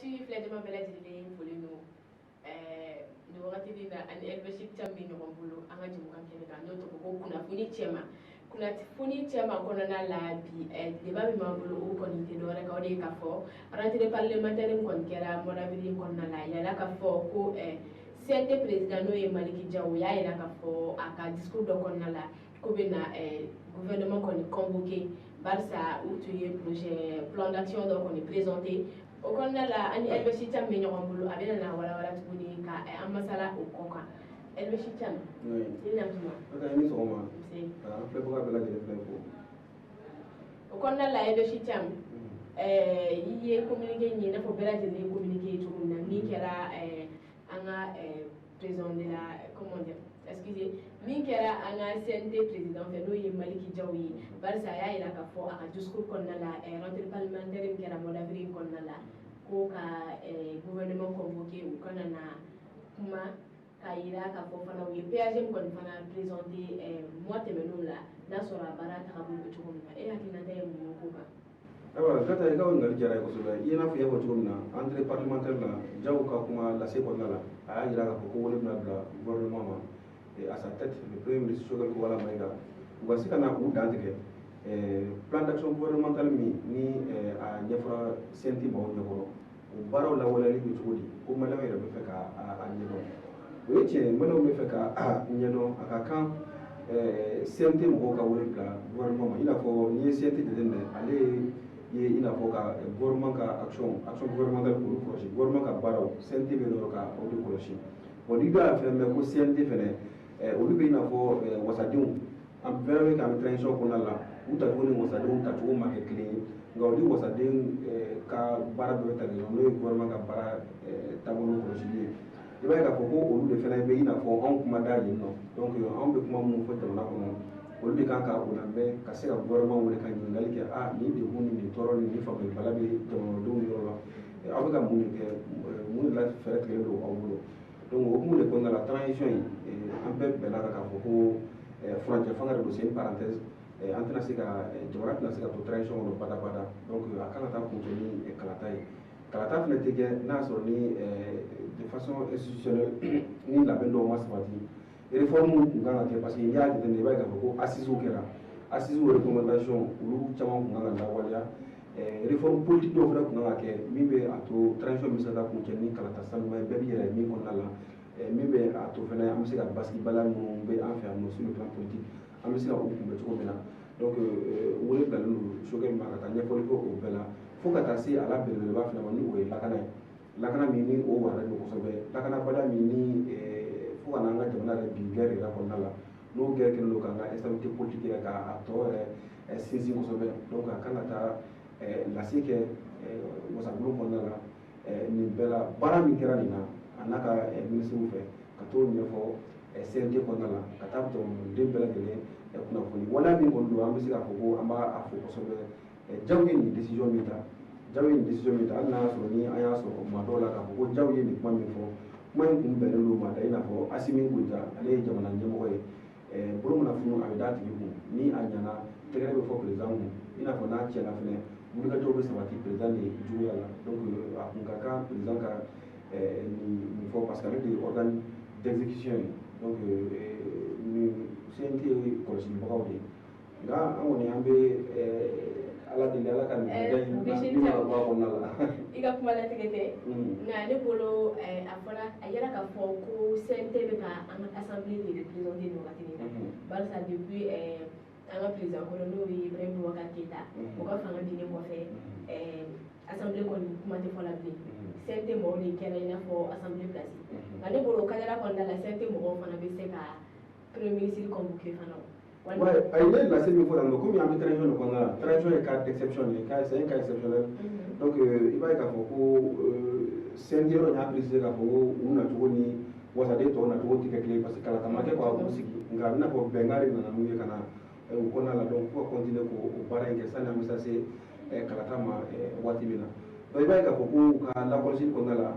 active filɛjama bɛɛ lajɛlen foli no nin wagati in na ani elbɛsi caman bɛ ɲɔgɔn bolo an ka jɛmukan kɛnɛ kan n'o tɔgɔ ko kunnafoni cɛma kɔnɔna la bi débat min b'an bolo o kɔni tɛ dɔwɛrɛ kan o de ye k'a fɔ rentrée parlementaire kɔni kɛra mois d'avril kɔnɔna la yala k'a fɔ ko CNT président n'o ye Maliki Jawo y'a yira k'a fɔ a ka discours dɔ kɔnɔna la ko bɛ na gouvernement kɔni convoqué barisa u tun ye plan d'action dɔ kɔni présenté o kɔnɔna la ani elbɛsi caman bɛ ɲɔgɔn bolo a bɛna na walawala tuguni ka an masala o kɔ kan elbɛsi caman i na tuma ni sɔgɔma filɛbaga bɛɛ lajɛlen filɛ fo o kɔnɔna la elbɛsi caman i ye communiqué ɲɛ i n'a fɔ bɛɛ lajɛlen ye communiqué cogo min na min kɛra an ka président de la comment dire excusez min kɛra an ka CNT président fɛ n'o ye Maliki Jawo ye barisa a y'a yira k'a fɔ a ka discours kɔnɔna la rentrée parlementaire min kɛra mois d'avril kɔnɔna la ko ka gouvernement convoqué u kana na kuma k'a yira k'a fɔ fana u ye PAG min kɔni fana présenté mois tɛmɛnenw la n'a sɔrɔ a baara tagabolo bɛ cogo min na e hakilinata ye mun ye ko kan. Ayiwa Kata i ka ɲininkali diyara ye kosɛbɛ i n'a fɔ i y'a fɔ cogo min na rentrée parlementaire la Jawo ka kuma lase kɔnɔna la a y'a yira k'a fɔ ko wele bɛna bila gouvernement ma à sa tête le premier ministre Choguel Kowala Maïga u ka se ka na u dan tigɛ plan d'action gouvernemental min ni a ɲɛfɔra CNT maaw ɲɛkɔrɔ o baaraw lawaleyali bɛ cogo di ko maliyɛnw yɛrɛ bɛ fɛ k'a ɲɛdɔn o ye tiɲɛ maliyɛnw bɛ fɛ k'a ɲɛdɔn a ka kan CNT mɔgɔw ka wele bila gouvernement ma i n'a fɔ n'i ye CNT jateminɛ ale ye i n'a fɔ ka gouvernement ka action gouvernementale k'olu kɔlɔsi gouvernement ka baaraw CNT bɛ yɔrɔ ka olu kɔlɔsi bon n'i b'a fɛn mɛn ko CNT fɛnɛ olu bɛ i n'a fɔ wasadenw an bɛɛ bɛ k'an bɛ transition kɔnɔna la u tacogo ni wasadenw tacogo ma kɛ kelen ye nka olu wasaden ka baara bɛɛ bɛ ta ɲɔgɔn n'o ye gouvernement ka baara taabolo kɔlɔsili ye i b'a ye k'a fɔ ko olu de fɛnɛ bɛ i n'a fɔ anw kuma da yen nɔ donc anw bɛ kuma minnu fɔ jamana kɔnɔ olu de kan ka o lamɛn ka se ka gouvernement wele ka ɲininkali kɛ nin degun ni nin tɔɔrɔ ni nin faamuyabala bɛ jamanadenw yɔrɔ la aw bɛ ka mun de kɛ mun de la fɛɛrɛ tigɛlen don aw bolo donc o hukumu de kɔnɔna la transition in an bɛɛ bɛnna kan k'a fɔ ko furancɛ fanga de don c'est une parenthèse an tɛna se ka jamana tɛna se ka to transition kɔnɔ badabada donc a kan ka taa kuncɛ ni kalata ye kalata fana tɛ kɛ n'a sɔrɔ ni de façon institutionnelle ni labɛn dɔw ma sabati réforme kun kan ka kɛ parce que n'i y'a jateminɛ i b'a ye k'a fɔ ko assises kɛra assises recommandation olu caman kun kan ka lawaleya réforme politique dɔw fana kun kan ka kɛ min bɛ a to transition bɛ se ka kuncɛ ni kalata sanuman ye bɛɛ b'i yɛrɛ ye min kɔnɔna la min bɛ a to fana an bɛ se ka basigi bala minnu bɛ an fɛ yan nɔ sur le plan politique an bɛ se ka o kunbɛn cogo min na donc wele bilalen don Choguel ma ka taa ɲɛfɔli kɛ o bɛɛ la fo ka taa se a la belebeleba fana ma ni o ye lakana ye lakana min ni o waralen don kosɛbɛ lakanabaliya min ni fo ka n'an ka jamana yɛrɛ bi guerre yɛrɛ kɔnɔna la n'o guerre kɛlen don k'an ka instabilité politique yɛrɛ k'a tɔ yɛrɛ sinsin kosɛbɛ donc a kan ka taa lase kɛ wasabulon kɔnɔna la nin bɛɛ la baara min kɛra nin na a n'a ka ministres fɛ ka t'o ɲɛfɔ CNT kɔnɔna la ka taa jamanaden bɛɛ lajɛlen kunnafoni waleya min kɔni don an bɛ se k'a fɔ ko an b'a fɔ kosɛbɛ Jawo ye nin décision min ta Jawo ye nin décision min ta hali n'a y'a sɔrɔ ni an y'a sɔrɔ kuma dɔw la k'a fɔ ko Jawo ye nin kuma min fɔ kuma in kun bɛnnen don ma da i n'a fɔ Assimi Goïta ale ye jamana ɲɛmɔgɔ ye bolo mana funu a bɛ d'a tigi kun ni a ɲɛna tɛgɛrɛ bɛ fɔ président kun i n'a fɔ n'a cɛla fɛnɛ wulikajɔw bɛ sabati président de juguya la donc a kun ka kan président ka nin fɔ parce que ale de ye organe d'exécution ye donc CNT ye kɔlɔsibagaw de ye nka an kɔni an bɛ ala deli ala ka nin bɛɛ ka bɔ a kɔnɔna la. I ka kuma latigɛ tɛ nka ne bolo a fɔra a yɛrɛ k'a fɔ ko CNT bɛ ka an ka assemblée de représenter nin wagati in na barisa depuis an ka président kɔrɔ n'o ye Ibrahim Boubacar Keïta o ka fanga dinnen kɔfɛ assemblée kɔni kuma tɛ fɔ la bilen CNT mɔgɔw de kɛra i n'a fɔ assemblée place nka ne bolo o kadara kɔnɔna la CNT mɔgɔw fana bɛ se ka premier ministre convoqué fana o. Ouais, il est lacé min fɔ yan nɔ komi an bɛ transition de kɔnɔna la transition ye cas d'exception de c'est un cas exceptionnel donc i b'a ye k'a fɔ ko CNT yɔrɔ in y'a précisé k'a fɔ ko u nacogo ni wasaden tɔw nacogo tɛ kɛ kelen ye parce que kalata ma kɛ k'a k'u sigi nka a bɛ n'a fɔ bɛnkan de nana n'u ye ka na u kɔnɔna la donc fo ka continuer k'o baara in kɛ sani an bɛ se kalata ma waati min na donc i b'a ye k'a fɔ ko u ka lakɔlɔsili kɔnɔna la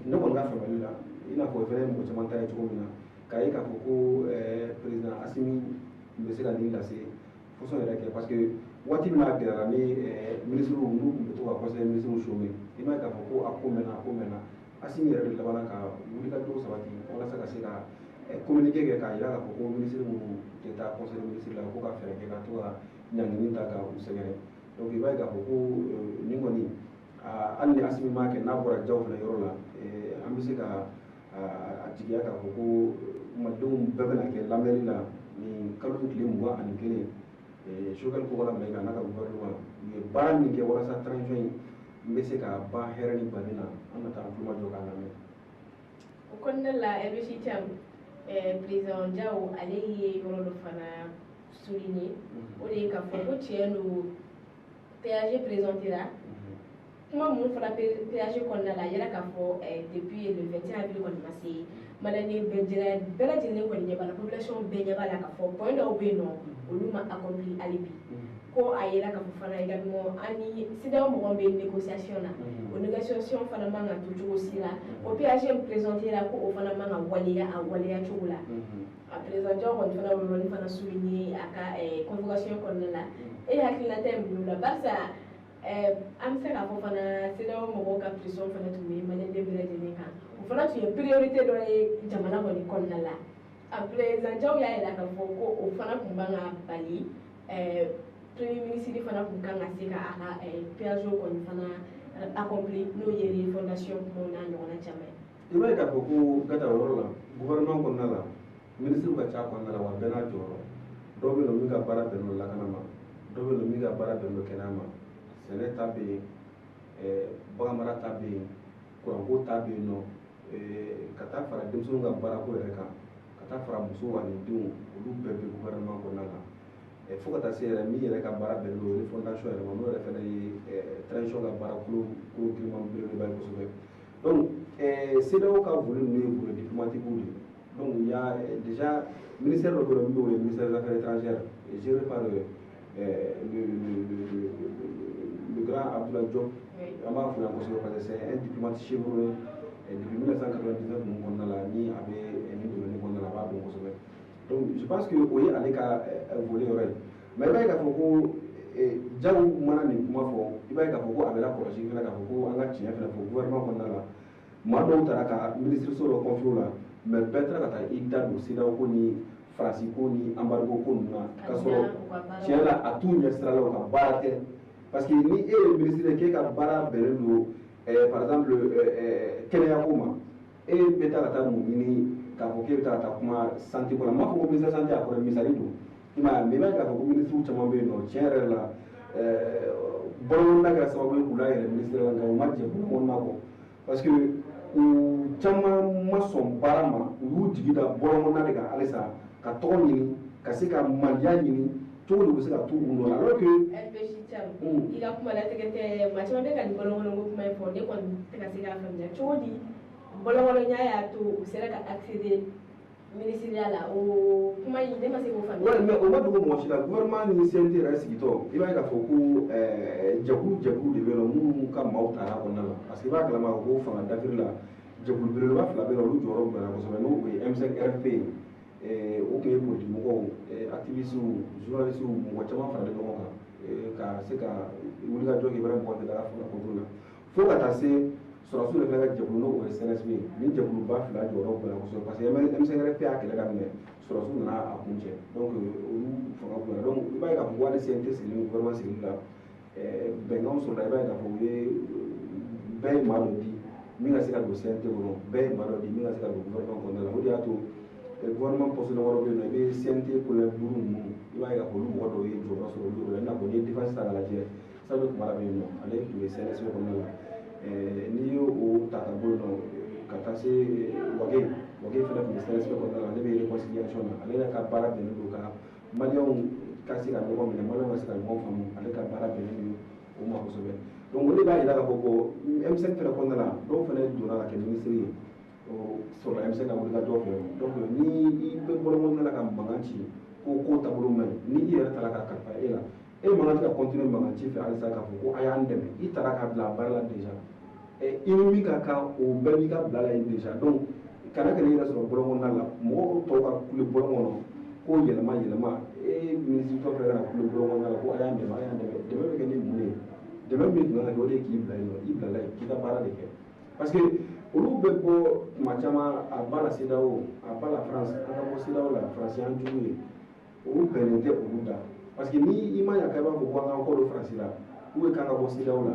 ne kɔni ka faamuyali la i n'a fɔ fɛnɛ mɔgɔ caman ta ye cogo min na k'a ye k'a fɔ ko président Assimi bɛ se ka nin lase fɔsɔn yɛrɛ kɛ parce que waati min n'a gɛlɛyara ni ministres n'u tun bɛ to ka conseil ministres chômer i b'a ye k'a fɔ ko a ko mɛnna Assimi yɛrɛ de labanna ka wulikajɔ sabati walasa ka se ka communiqué kɛ k'a jira k'a fɔ ko ministre minnu tɛ taa conseil ministre la ko ka fɛɛrɛ kɛ ka to ka ɲangini ta ka u sɛgɛrɛ donc i b'a ye k'a fɔ ko nin kɔni hali ni Assimi m'a kɛ n'a bɔra Jaw fana yɔrɔ la an bɛ se ka a jigiya k'a fɔ ko malidenw bɛɛ bɛna kɛ lamɛnni la nin kalo tile 21 Choguel Kogala Mayiga n'a ka gouvernement u ye baara min kɛ walasa transition in bɛ se ka ban hɛrɛ ni baden na an na taa an kulomajɔ k'a lamɛn. O kɔnɔna la RBC Thiam président Diaw ale ye yɔrɔ dɔ fana souligné o de ye k'a fɔ ko tiɲɛ don PAG présenté la kuma minnu fana PAG kɔnɔna la a yɛrɛ k'a fɔ depuis le 21 avril kɔni ma se maliyɛn bɛɛ lajɛlen kɔni ɲɛ b'a la population bɛɛ ɲɛ b'a la k'a fɔ point dɔw bɛ yen nɔ olu ma accompli hali bi ko a yɛrɛ k'a fɔ fana également ani CEDEAO mɔgɔw bɛ négociation na o négociation fana man kan ka to cogo si la o PAG présenté la ko o fana man kan ka waleya a waleya cogo la a président Diaw kɔni fana y'o fana souligné a ka convocation kɔnɔna la e hakilina tɛ min la barisa an bɛ se k'a fɔ fana CEDEAO mɔgɔw ka pression fana tun bɛ maliyɛn bɛɛ lajɛlen kan o fana tun ye priorité dɔ ye jamana kɔni kɔnɔna la a président Diaw y'a yira k'a fɔ ko o fana tun man ka bali premier ministre fana tun kan ka se ka a ka PAG kɔni fana accompli n'o ye refondation kumaw n'a ɲɔgɔnna caman ye. I b'a ye k'a fɔ ko gata o yɔrɔ la gouvernement kɔnɔna la ministre ka ca kɔnɔna la wa bɛɛ n'a jɔyɔrɔ dɔw bɛ yen nɔ min ka baara bɛnnen don lakana ma dɔw bɛ yen nɔ min ka baara bɛnnen don kɛnɛya ma sɛnɛ ta bɛ yen bagan mara ta bɛ yen kuranko ta bɛ yen nɔ ka taa fara denmisɛnninw ka baarako yɛrɛ kan ka taa fara musow ani denw olu bɛɛ bɛ gouvernement kɔnɔna la fo ka taa se yɛrɛ min yɛrɛ ka baara bɛnnen don refondation yɛrɛ ma n'o yɛrɛ fana ye transition ka baara kolo giriman belebeleba ye kosɛbɛ donc CEDEAO ka volet ninnu ye volet diplomatique de ye donc il y a déjà ministère dɔ bɛ yen min ye ministère des affaires étrangères géré par le grand Abdoulaye Diop an b'a fo yan kosɛbɛ parce que c'est un diplomate chevronné depuis 1999 ninnu kɔnɔna la ni a bɛ nin domaine kɔnɔna la a b'a dɔn kosɛbɛ donc je pense que o ye ale ka volet yɔrɔ ye mais i b'a ye k'a fɔ ko Diaw mana nin kuma fɔ i b'a ye k'a fɔ ko a bɛ lakɔlɔsi fana k'a fɔ ko an ka tiɲɛ fana fɔ gouvernement kɔnɔna la maa dɔw taara ka ministre so dɔ confié o la mais bɛɛ taara ka taa i da don CEDEAO ko ni Faransi ko ni embargo ko ninnu na k'a sɔrɔ tiɲɛ la a t'u ɲɛ sira la o ka baara tɛ parce que ni e ye ministre ye k'e ka baara bɛnnen don par exemple kɛnɛyako ma e bɛ taa ka taa mun ɲini k'a fɔ k'e bɛ taa ka taa kuma santé ko la n m'a fɔ ko ministre santé a kɔrɔ misali don i m'a ye mais i b'a ye k'a fɔ ko ministre caman bɛ yen nɔ tiɲɛ yɛrɛ la bɔlɔngɔnna kɛra sababu ye k'u layɛlɛn ministre la nka u ma jɛ bɔlɔngɔnna kɔ parce que u caman ma sɔn baara ma u y'u jigi da bɔlɔngɔnna de kan halisa ka tɔgɔ ɲini ka se ka mandiya ɲini cogo de bɛ se ka t'u nɔ la alors que RBC Thiam i ka kuma latigɛ tɛ maa caman bɛ ka nin bɔlɔngɔnnɔko kuma in fɔ ne kɔni tɛ ka se k'a faamuya cogo di bɔlɔngɔnnɔya y'a to u sera ka accéder ministériel la o kuma in ne ma se k'o faamuya. Ouais, mais o ma dogo mɔgɔ si la gouvernement ni CNT yɛrɛ sigitɔ i b'a ye k'a fɔ ko jɛkulu de bɛ yen nɔ minnu ka maaw taara a kɔnɔna la parce que i b'a kalama ko fanga dafiri la jɛkulu belebeleba fila bɛ yen nɔ olu jɔyɔrɔ bonyana kosɛbɛ n'o ye M5RP o tun ye politique mɔgɔw activistes journalistes mɔgɔ caman faralen ɲɔgɔn kan ka se ka wulikajɔ kɛ mɔgɔ tɛ daga fanga ko la fo ka taa se sɔrɔsiw yɛrɛ ka jɛkulu n'o ye CNSP ni jɛkuluba fila jɔyɔrɔ bonyana kosɛbɛ parce que M5RP y'a kɛlɛ daminɛ sɔrɔsiw nana a kun cɛ donc olu fanga bonyana donc i b'a ye k'a fɔ ko hali CNT sigilen gouvernement sigili la bɛnkanw sɔrɔla i b'a ye k'a fɔ u ye bɛɛ ye maa dɔ di min ka se ka don CNT kɔnɔ bɛɛ ye maa dɔ di min ka se ka don gouvernement kɔnɔna la o de y'a to gouvernement poste dɔ wɛrɛ bɛ yen nɔ i bɛ CNT colonel duuru ninnu i b'a ye k'a fɔ olu mɔgɔ dɔw ye jɔyɔrɔ sɔrɔ olu yɔrɔ la i n'a fɔ n'i ye défense ta k'a lajɛ Sadio Kamara bɛ yen nɔ ale tun ye CNSP kɔnɔna la n'i y'o ta ka bɔ yen nɔ ka taa se Wage fana tun bɛ CNSP kɔnɔna la ale bɛ réconciliation na ale yɛrɛ ka baara bɛnnen don ka maliyɛnw ka se ka ɲɔgɔn minɛ maliyɛnw ka se ka ɲɔgɔn faamu ale ka baara bɛnnen don o ma kosɛbɛ donc o de b'a yira k'a fɔ ko M5 fana kɔnɔna la dɔw fana donna ka kɛ ministre ye sɔrɔ M5 ka wuli ka dɔw fɛ donc ni i bɛ bɔlɔngɔnna la ka mankan ci ko taabolo man ɲi ni i yɛrɛ taara ka kalifa e la e man kan tɛ ka continuer mankan ci fɛ halisa k'a fɔ ko a y'an dɛmɛ i taara k'a bila baara la déjà i ni min ka kan o bɛɛ b'i ka bila la yen déjà donc kana kɛ i yɛrɛ sɔrɔ bɔlɔngɔnna la mɔgɔw tɔw ka kule bɔlɔn kɔnɔ ko yɛlɛma ministre tɔ fɛ ka kule bɔlɔngɔnna la ko a y'an dɛmɛ dɛmɛ bɛ kɛ ni mun ye dɛmɛ min tun kan ka kɛ o de ye k'i bila yen nɔ i bilala yen k'i ka baara de kɛ parce que olu bɛ bɔ tuma caman a ba la CEDEAO a ba la France an ka bɔ CEDEAO la France y'an jugu ye olu bɛnnen tɛ olu da parce que ni i ma ɲa k'a b'a fɔ ko an k'an kɔ don France la k'an ka bɔ CEDEAO la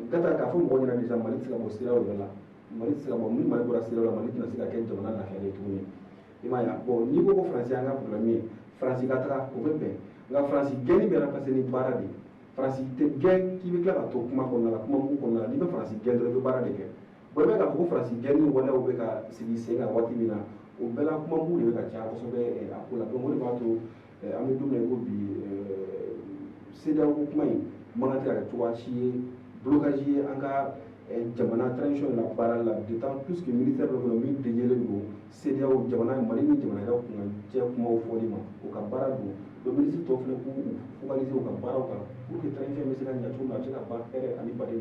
gata k'a fɔ mɔgɔw ɲɛna déjà Mali tɛ se ka bɔ CEDEAO yɛrɛ la Mali tɛ se ka bɔ ni Mali bɔra CEDEAO la Mali tɛna se ka kɛ jamana lafiyalen tuguni i ma ye bon n'i ko ko France y'an ka problème ye France ka taga o bɛ bɛn nka France gɛnni bɛ remplacer ni baara de ye France tɛ gɛn k'i bɛ tila ka to kuma kɔnɔna la kuma mugu kɔnɔna la n'i bɛ France gɛn dɔrɔn i bɛ baara de kɛ bon i bɛ k'a fɔ ko France gɛnni waleyaw bɛ ka sigi sen kan waati min na o bɛɛ la kuma mugu de bɛ ka caya kosɛbɛ a ko la donc o de b'a to an bɛ don min na i ko bi CEDEAO ko kuma in man kan tɛ ka kɛ cogoya si ye blocage ye an ka jamana transition la baara la d'autant plus que ministère dɔ bɛ yen min dédiélen don CEDEAO jamana Mali ni jamana yɛrɛ kuncɛ kumaw fɔli ma o ka baara don donc ministre tɔw fana k'u focaliser u ka baaraw kan pour que transition bɛ se ka ɲɛ cogo min na a bɛ se ka ban hɛrɛ ani baden na